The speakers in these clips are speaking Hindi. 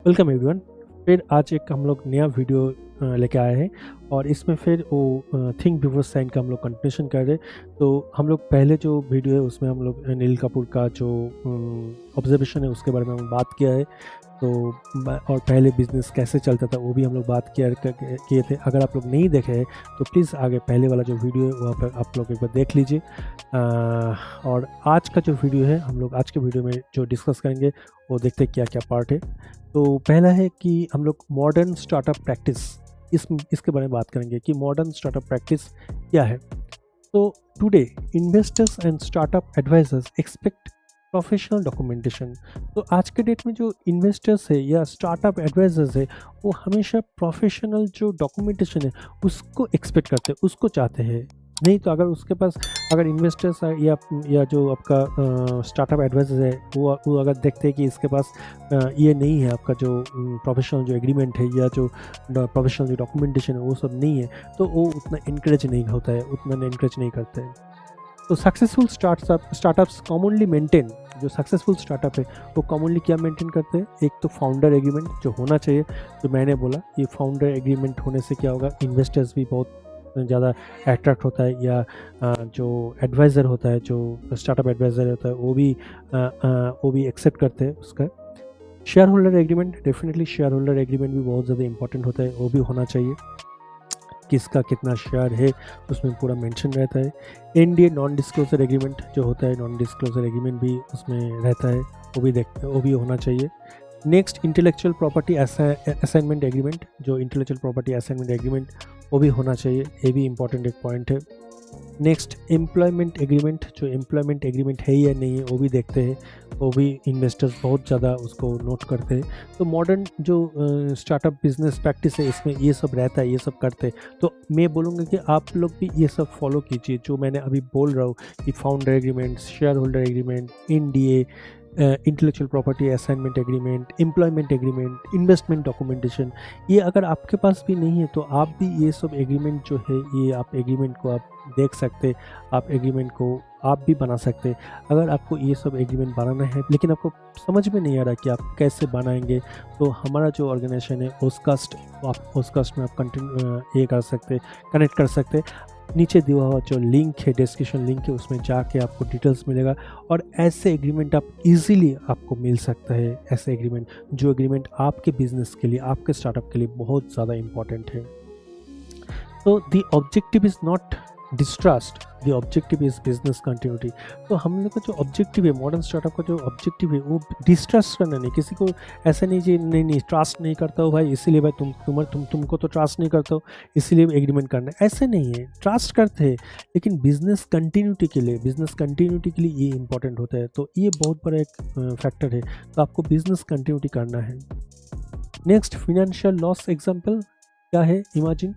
Welcome everyone. फिर आज एक हम लोग नया वीडियो लेके आए हैं और इसमें फिर वो थिंक बिफोर साइन का हम लोग कंटिन्यूशन कर रहे हैं। तो हम लोग पहले जो वीडियो है उसमें हम लोग अनिल कपूर का जो ऑब्जर्वेशन है उसके बारे में हम बात किया है। तो और पहले बिजनेस कैसे चलता था वो भी हम लोग बात किए थे। अगर आप लोग नहीं देखे हैं तो प्लीज़ आगे पहले वाला जो वीडियो है वहाँ पर आप लोग एक बार देख लीजिए। और आज का जो वीडियो है हम लोग आज के वीडियो में जो डिस्कस करेंगे वो देखते हैं क्या क्या पार्ट है। तो पहला है कि हम लोग मॉडर्न स्टार्टअप प्रैक्टिस इसके बारे में बात करेंगे कि मॉडर्न स्टार्टअप प्रैक्टिस क्या है। तो today investors and startup advisors expect professional documentation. तो आज के डेट में जो इन्वेस्टर्स है या स्टार्टअप एडवाइजर्स है वो हमेशा प्रोफेशनल जो डॉक्यूमेंटेशन है उसको एक्सपेक्ट करते हैं, उसको चाहते हैं। नहीं तो अगर उसके पास अगर इन्वेस्टर्स या जो आपका स्टार्टअप एडवाइजर है वो अगर देखते हैं कि इसके पास ये नहीं है, आपका जो प्रोफेशनल जो एग्रीमेंट है या जो प्रोफेशनल जो डॉक्यूमेंटेशन है वो सब नहीं है, तो वो उतना इनक्रेज नहीं होता है, उतना इनक्रेज नहीं करते हैं। तो सक्सेसफुल स्टार्टअप्स कॉमनली मेंटेन, जो सक्सेसफुल स्टार्टअप है वो कॉमनली क्या मेंटेन करते हैं, एक तो फाउंडर एग्रीमेंट जो होना चाहिए। जो मैंने बोला ये फाउंडर एग्रीमेंट होने से क्या होगा, इन्वेस्टर्स भी बहुत ज़्यादा अट्रैक्ट होता है, या जो एडवाइज़र होता है, जो स्टार्टअप एडवाइज़र होता है वो भी एक्सेप्ट करते हैं उसका। Share holder agreement, definitely share holder agreement भी बहुत ज़्यादा इंपॉर्टेंट होता है, वो भी होना चाहिए। किसका कितना शेयर है उसमें पूरा मेंशन रहता है। एनडीए नॉन डिस्क्लोजर एग्रीमेंट जो होता है, नॉन डिस्क्लोजर एग्रीमेंट भी उसमें रहता है, वो भी होना चाहिए। Next intellectual property assignment agreement, जो इंटेलेक्चुअल प्रॉपर्टी असाइनमेंट एग्रीमेंट वो भी होना चाहिए, ये भी इंपॉर्टेंट एक पॉइंट है। नेक्स्ट एम्प्लॉयमेंट एग्रीमेंट, जो एम्प्लॉयमेंट एग्रीमेंट है या नहीं है वो भी देखते हैं, वो भी इन्वेस्टर्स बहुत ज़्यादा उसको नोट करते हैं। तो मॉडर्न जो स्टार्टअप बिजनेस प्रैक्टिस है इसमें ये सब रहता है, ये सब करते हैं। तो मैं बोलूँगा कि आप लोग भी ये सब फॉलो कीजिए जो मैंने अभी बोल रहा हूँ कि founder agreement, share holder agreement, NDA, intellectual property assignment agreement, employment agreement, investment documentation, ये अगर आपके पास भी नहीं है तो आप भी ये सब एग्रीमेंट जो है ये आप एग्रीमेंट को आप देख सकते, आप एग्रीमेंट को आप भी बना सकते। अगर आपको ये सब एग्रीमेंट बनाना है लेकिन आपको समझ में नहीं आ रहा कि आप कैसे बनाएंगे, तो हमारा जो ऑर्गेनाइजेशन है ओसकास्ट में आप कंटिन्यू ये कर सकते, कनेक्ट कर सकते। नीचे दिया हुआ जो लिंक है, डिस्क्रिप्शन लिंक है, उसमें जाके आपको डिटेल्स मिलेगा और ऐसे एग्रीमेंट आप इजीली आपको मिल सकता है। ऐसे एग्रीमेंट जो एग्रीमेंट आपके बिजनेस के लिए, आपके स्टार्टअप के लिए बहुत ज़्यादा इंपॉर्टेंट है। तो the objective is not distrust, the objective is business continuity. तो हम लोग का जो ऑब्जेक्टिव है, मॉडर्न स्टार्टअप का जो ऑब्जेक्टिव है वो डिस्ट्रस्ट करना नहीं, किसी को ऐसा नहीं जी नहीं ट्रस्ट नहीं करता हो भाई इसीलिए भाई तुमको तो ट्रस्ट नहीं करता हो इसीलिए एग्रीमेंट करना है, ऐसे नहीं है। ट्रस्ट करते हैं लेकिन बिजनेस कंटिन्यूटी के लिए ये इंपॉर्टेंट होता है। तो ये बहुत बड़ा एक फैक्टर है, तो आपको बिजनेस कंटिन्यूटी करना है। नेक्स्ट फिनेंशियल लॉस एग्जाम्पल क्या है, इमेजिन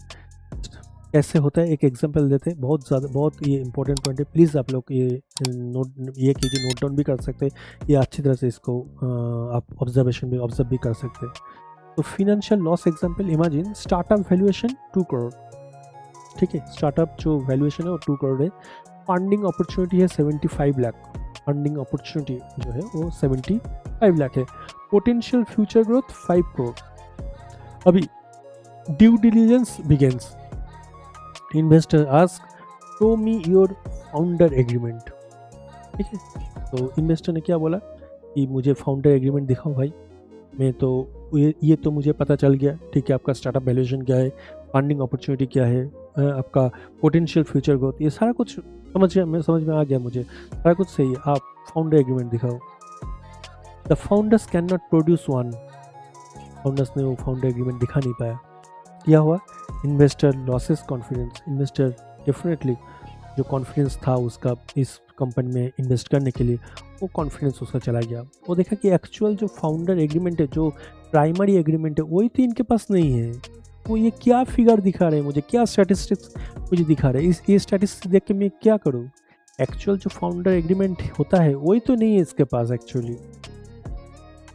कैसे होता है, एक एग्जांपल देते हैं। बहुत ये इंपॉर्टेंट पॉइंट है, प्लीज़ आप लोग ये कीजिए, नोट डाउन भी कर सकते हैं या अच्छी तरह से इसको आप ऑब्जर्व भी कर सकते हैं। तो financial loss example, imagine startup valuation 2 crore, ठीक है, स्टार्टअप जो वैल्यूएशन है वो 2 करोड़ है। फंडिंग अपॉर्चुनिटी है 75 लाख, फंडिंग अपॉर्चुनिटी जो है वो 75 लाख है। Potential future growth 5 crore. अभी due diligence begins, investor ask show me your founder agreement, ठीक है। तो इन्वेस्टर ने क्या बोला कि मुझे फाउंडर एग्रीमेंट दिखाओ भाई, मैं तो ये तो मुझे पता चल गया, ठीक है, आपका स्टार्टअप वैल्यूएशन क्या है, फंडिंग अपॉर्चुनिटी क्या है, आपका पोटेंशियल फ्यूचर ग्रोथ, ये सारा कुछ समझ में आ गया मुझे, सारा कुछ सही है, आप फाउंडर एग्रीमेंट दिखाओ। The founders can not produce one, founders ने वो फाउंडर एग्रीमेंट दिखा नहीं पाया। क्या हुआ, investor losses confidence, investor definitely जो कॉन्फिडेंस था उसका इस कंपनी में इन्वेस्ट करने के लिए, वो कॉन्फिडेंस उसका चला गया। वो देखा कि एक्चुअल जो फाउंडर एग्रीमेंट है, जो प्राइमरी एग्रीमेंट है, वही तो इनके पास नहीं है। वो ये क्या फिगर दिखा रहे हैं मुझे, क्या स्टैटिस्टिक्स मुझे दिखा रहे हैं, ये स्टैटिस्टिक्स देख के मैं क्या करूँ, एक्चुअल जो फाउंडर एग्रीमेंट होता है वही तो नहीं है इसके पास एक्चुअली।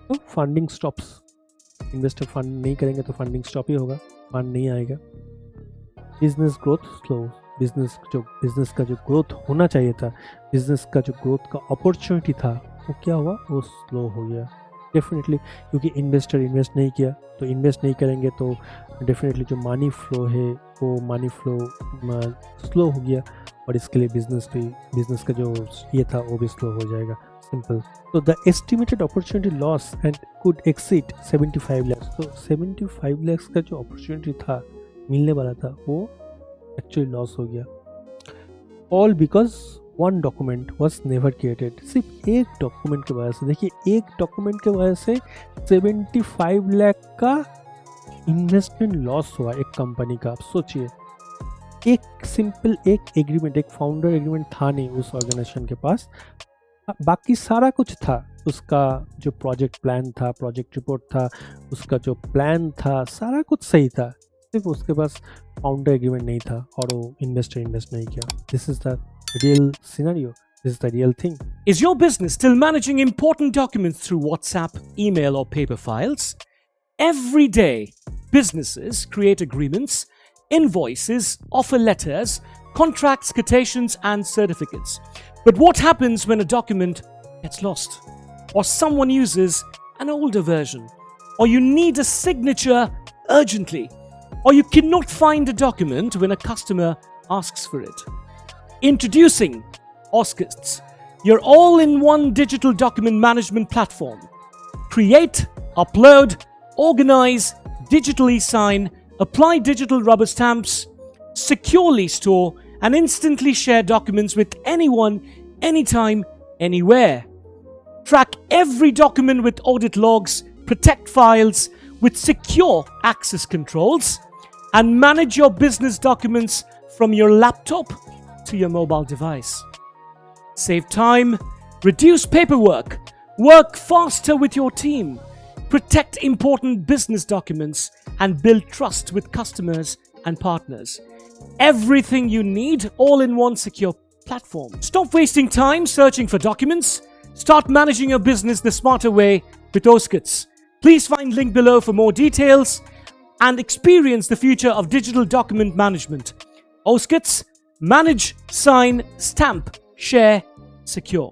तो फंडिंग स्टॉप्स, इन्वेस्टर फंड नहीं करेंगे तो फंडिंग स्टॉप ही होगा, फंड नहीं आएगा। बिजनेस ग्रोथ स्लो, बिजनेस का जो ग्रोथ होना चाहिए था, बिजनेस का जो ग्रोथ का अपॉर्चुनिटी था वो क्या हुआ, वो स्लो हो गया। डेफिनेटली, क्योंकि इन्वेस्टर इन्वेस्ट नहीं किया, तो इन्वेस्ट नहीं करेंगे तो डेफिनेटली जो मनी फ्लो है वो मनी फ्लो स्लो हो गया, और इसके लिए बिजनेस का जो ये था वो भी स्लो हो जाएगा, सिंपल। तो the estimated opportunity loss and could exceed 75 lakhs। तो 75 lakhs का जो अपॉर्चुनिटी था, मिलने वाला था, वो एक्चुअली लॉस हो गया। All because one document was never created. सिर्फ एक डॉक्यूमेंट की वजह से, देखिए एक डॉक्यूमेंट की वजह से 75 लाख का इन्वेस्टमेंट लॉस हुआ एक कंपनी का। आप सोचिए, एक सिंपल एक एग्रीमेंट, एक फाउंडर एग्रीमेंट था नहीं उस ऑर्गेनाइजेशन के पास, बाकी सारा कुछ था। उसका जो प्रोजेक्ट प्लान था, प्रोजेक्ट रिपोर्ट था, उसका जो प्लान था, सारा कुछ सही था, सिर्फ उसके पास फाउंडर एग्रीमेंट नहीं था और वो इन्वेस्ट नहीं किया। This is the real scenario, this is the real thing. Is your business still managing important documents through WhatsApp, email, or paper files? Every day, businesses create agreements, invoices, offer letters, contracts, quotations, and certificates. But what happens when a document gets lost, or someone uses an older version, or you need a signature urgently, or you cannot find a document when a customer asks for it? Introducing Oscars, your all-in-one digital document management platform. Create, upload, organize, digitally sign, apply digital rubber stamps, securely store, and instantly share documents with anyone, anytime, anywhere. Track every document with audit logs, protect files with secure access controls, and manage your business documents from your laptop to your mobile device. Save time, reduce paperwork, work faster with your team, protect important business documents, and build trust with customers and partners. Everything you need all in one secure platform. Stop wasting time searching for documents. Start managing your business the smarter way with Oscars. Please find link below for more details and experience the future of digital document management. Oscars, manage, sign, stamp, share, secure.